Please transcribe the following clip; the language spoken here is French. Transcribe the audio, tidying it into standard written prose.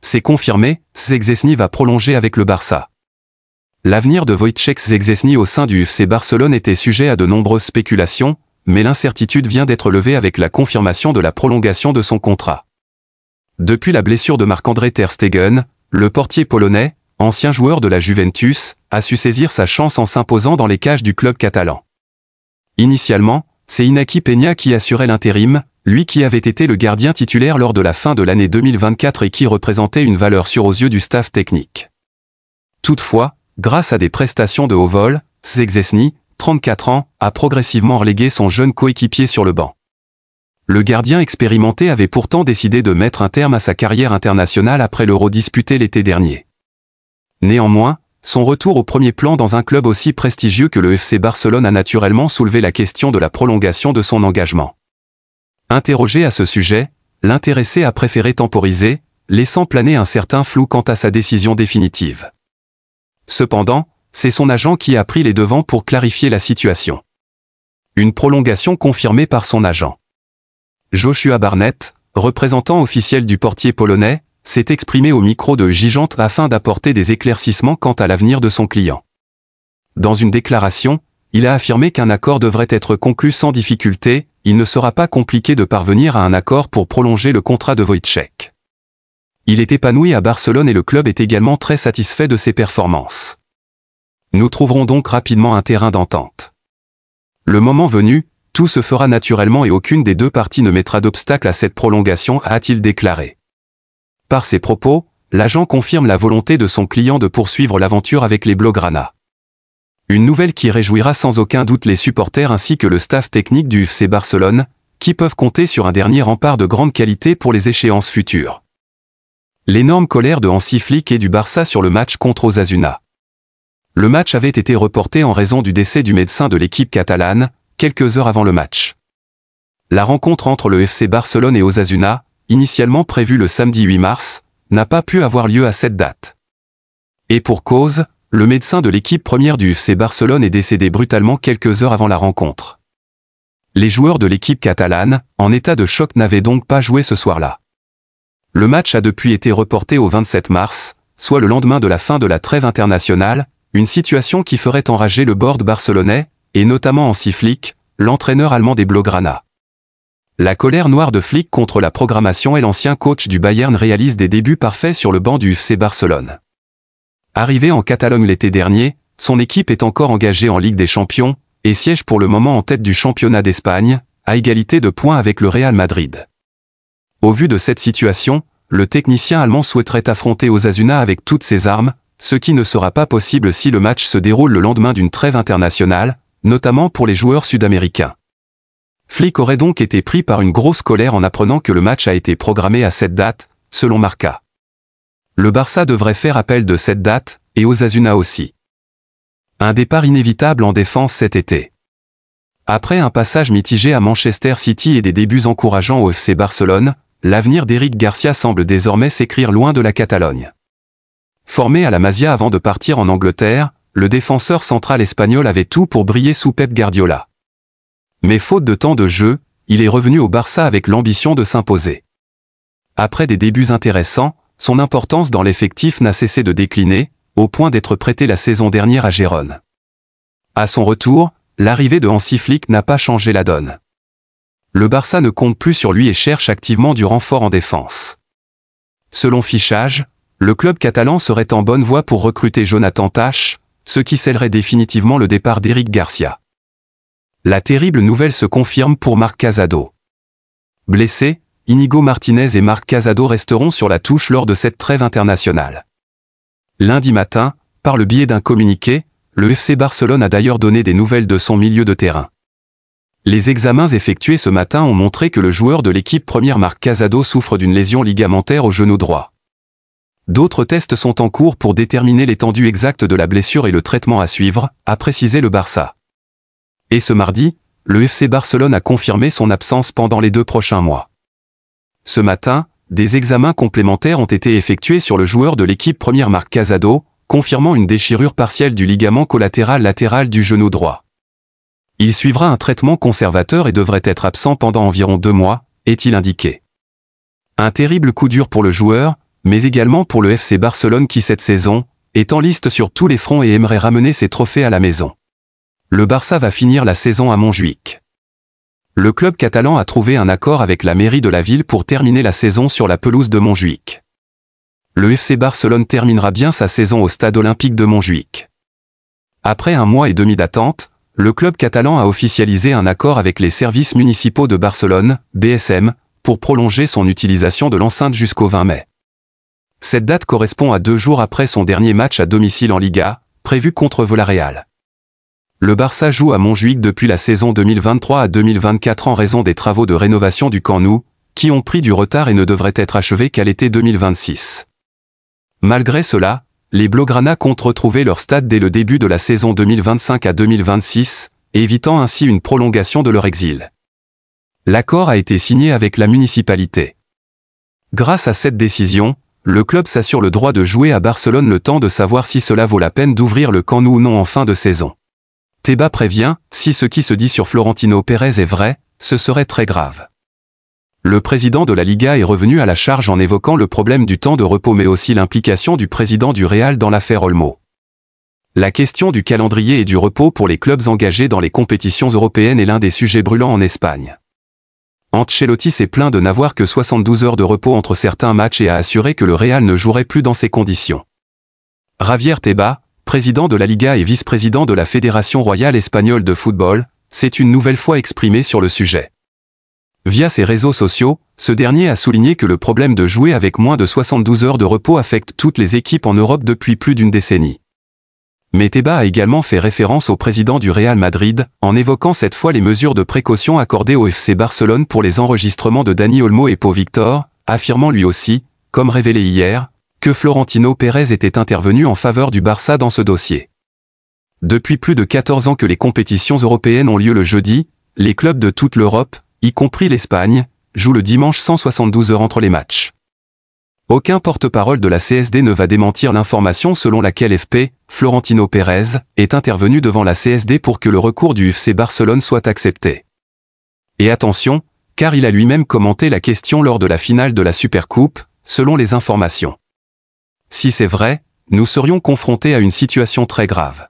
c'est confirmé, Szczęsny va prolonger avec le Barça. L'avenir de Wojciech Szczęsny au sein du FC Barcelone était sujet à de nombreuses spéculations, mais l'incertitude vient d'être levée avec la confirmation de la prolongation de son contrat. Depuis la blessure de Marc-André ter Stegen, le portier polonais, ancien joueur de la Juventus, a su saisir sa chance en s'imposant dans les cages du club catalan. Initialement, c'est Iñaki Peña qui assurait l'intérim, lui qui avait été le gardien titulaire lors de la fin de l'année 2024 et qui représentait une valeur sûre aux yeux du staff technique. Toutefois, grâce à des prestations de haut vol, Szczęsny, 34 ans, a progressivement relégué son jeune coéquipier sur le banc. Le gardien expérimenté avait pourtant décidé de mettre un terme à sa carrière internationale après l'Euro disputé l'été dernier. Néanmoins, son retour au premier plan dans un club aussi prestigieux que le FC Barcelone a naturellement soulevé la question de la prolongation de son engagement. Interrogé à ce sujet, l'intéressé a préféré temporiser, laissant planer un certain flou quant à sa décision définitive. Cependant, c'est son agent qui a pris les devants pour clarifier la situation. Une prolongation confirmée par son agent. Joshua Barnett, représentant officiel du portier polonais, s'est exprimé au micro de Gigante afin d'apporter des éclaircissements quant à l'avenir de son client. Dans une déclaration, il a affirmé qu'un accord devrait être conclu sans difficulté, il ne sera pas compliqué de parvenir à un accord pour prolonger le contrat de Wojciech. Il est épanoui à Barcelone et le club est également très satisfait de ses performances. Nous trouverons donc rapidement un terrain d'entente. Le moment venu, tout se fera naturellement et aucune des deux parties ne mettra d'obstacle à cette prolongation, a-t-il déclaré. Par ses propos, l'agent confirme la volonté de son client de poursuivre l'aventure avec les Blaugrana. Une nouvelle qui réjouira sans aucun doute les supporters ainsi que le staff technique du FC Barcelone, qui peuvent compter sur un dernier rempart de grande qualité pour les échéances futures. L'énorme colère de Hansi Flick et du Barça sur le match contre Osasuna. Le match avait été reporté en raison du décès du médecin de l'équipe catalane, quelques heures avant le match. La rencontre entre le FC Barcelone et Osasuna, initialement prévue le samedi 8 mars, n'a pas pu avoir lieu à cette date. Et pour cause, le médecin de l'équipe première du FC Barcelone est décédé brutalement quelques heures avant la rencontre. Les joueurs de l'équipe catalane, en état de choc, n'avaient donc pas joué ce soir-là. Le match a depuis été reporté au 27 mars, soit le lendemain de la fin de la trêve internationale, une situation qui ferait enrager le board barcelonais, et notamment Hansi Flick, l'entraîneur allemand des Blaugrana. La colère noire de Flick contre la programmation et l'ancien coach du Bayern réalise des débuts parfaits sur le banc du FC Barcelone. Arrivé en Catalogne l'été dernier, son équipe est encore engagée en Ligue des Champions, et siège pour le moment en tête du championnat d'Espagne, à égalité de points avec le Real Madrid. Au vu de cette situation, le technicien allemand souhaiterait affronter Osasuna avec toutes ses armes, ce qui ne sera pas possible si le match se déroule le lendemain d'une trêve internationale, notamment pour les joueurs sud-américains. Flick aurait donc été pris par une grosse colère en apprenant que le match a été programmé à cette date, selon Marca. Le Barça devrait faire appel de cette date, et Osasuna aussi. Un départ inévitable en défense cet été. Après un passage mitigé à Manchester City et des débuts encourageants au FC Barcelone, l'avenir d'Eric Garcia semble désormais s'écrire loin de la Catalogne. Formé à la Masia avant de partir en Angleterre, le défenseur central espagnol avait tout pour briller sous Pep Guardiola. Mais faute de temps de jeu, il est revenu au Barça avec l'ambition de s'imposer. Après des débuts intéressants, son importance dans l'effectif n'a cessé de décliner, au point d'être prêté la saison dernière à Gérone. À son retour, l'arrivée de Hansi Flick n'a pas changé la donne. Le Barça ne compte plus sur lui et cherche activement du renfort en défense. Selon Fichage, le club catalan serait en bonne voie pour recruter Jonathan Tah, ce qui scellerait définitivement le départ d'Eric Garcia. La terrible nouvelle se confirme pour Marc Casado. Blessés, Inigo Martinez et Marc Casado resteront sur la touche lors de cette trêve internationale. Lundi matin, par le biais d'un communiqué, le FC Barcelone a d'ailleurs donné des nouvelles de son milieu de terrain. Les examens effectués ce matin ont montré que le joueur de l'équipe première Marc Casado souffre d'une lésion ligamentaire au genou droit. D'autres tests sont en cours pour déterminer l'étendue exacte de la blessure et le traitement à suivre, a précisé le Barça. Et ce mardi, le FC Barcelone a confirmé son absence pendant les 2 prochains mois. Ce matin, des examens complémentaires ont été effectués sur le joueur de l'équipe première Marc Casado, confirmant une déchirure partielle du ligament collatéral latéral du genou droit. Il suivra un traitement conservateur et devrait être absent pendant environ 2 mois, est-il indiqué. Un terrible coup dur pour le joueur, mais également pour le FC Barcelone qui cette saison est en liste sur tous les fronts et aimerait ramener ses trophées à la maison. Le Barça va finir la saison à Montjuïc. Le club catalan a trouvé un accord avec la mairie de la ville pour terminer la saison sur la pelouse de Montjuïc. Le FC Barcelone terminera bien sa saison au stade olympique de Montjuïc. Après 1 mois et demi d'attente, le club catalan a officialisé un accord avec les services municipaux de Barcelone, BSM, pour prolonger son utilisation de l'enceinte jusqu'au 20 mai. Cette date correspond à 2 jours après son dernier match à domicile en Liga, prévu contre Villarreal. Le Barça joue à Montjuïc depuis la saison 2023 à 2024 en raison des travaux de rénovation du Camp Nou, qui ont pris du retard et ne devraient être achevés qu'à l'été 2026. Malgré cela, les Blaugrana comptent retrouver leur stade dès le début de la saison 2025 à 2026, évitant ainsi une prolongation de leur exil. L'accord a été signé avec la municipalité. Grâce à cette décision, le club s'assure le droit de jouer à Barcelone le temps de savoir si cela vaut la peine d'ouvrir le Camp Nou ou non en fin de saison. Tebas prévient, si ce qui se dit sur Florentino Pérez est vrai, ce serait très grave. Le président de la Liga est revenu à la charge en évoquant le problème du temps de repos mais aussi l'implication du président du Real dans l'affaire Olmo. La question du calendrier et du repos pour les clubs engagés dans les compétitions européennes est l'un des sujets brûlants en Espagne. Ancelotti s'est plaint de n'avoir que 72 heures de repos entre certains matchs et a assuré que le Real ne jouerait plus dans ces conditions. Javier Tebas, président de la Liga et vice-président de la Fédération royale espagnole de football, s'est une nouvelle fois exprimé sur le sujet. Via ses réseaux sociaux, ce dernier a souligné que le problème de jouer avec moins de 72 heures de repos affecte toutes les équipes en Europe depuis plus d'une décennie. Mais Tebas a également fait référence au président du Real Madrid, en évoquant cette fois les mesures de précaution accordées au FC Barcelone pour les enregistrements de Dani Olmo et Pau Victor, affirmant lui aussi, comme révélé hier, que Florentino Pérez était intervenu en faveur du Barça dans ce dossier. Depuis plus de 14 ans que les compétitions européennes ont lieu le jeudi, les clubs de toute l'Europe, y compris l'Espagne, jouent le dimanche 172 heures entre les matchs. Aucun porte-parole de la CSD ne va démentir l'information selon laquelle FP, Florentino Pérez, est intervenu devant la CSD pour que le recours du FC Barcelone soit accepté. Et attention, car il a lui-même commenté la question lors de la finale de la Supercoupe, selon les informations. Si c'est vrai, nous serions confrontés à une situation très grave.